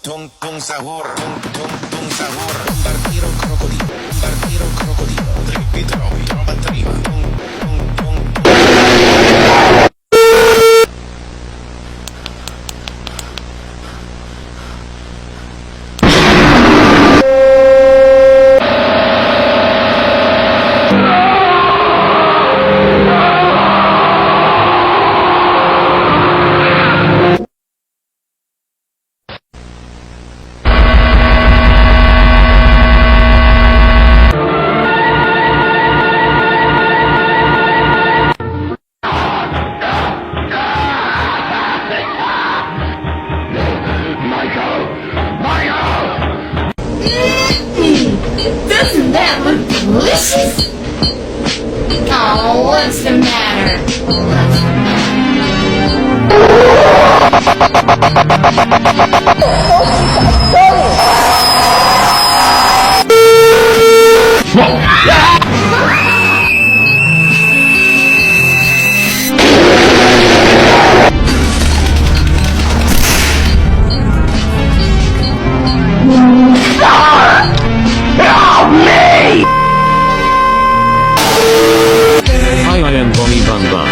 Tung sahur, tung sahur. Bombardiro crocodilo, bombardiro crocodilo. Trippi troppi, roba trima. Doesn't that look delicious? Oh, what's the matter? Hi, I am Bonnie Bun Bun.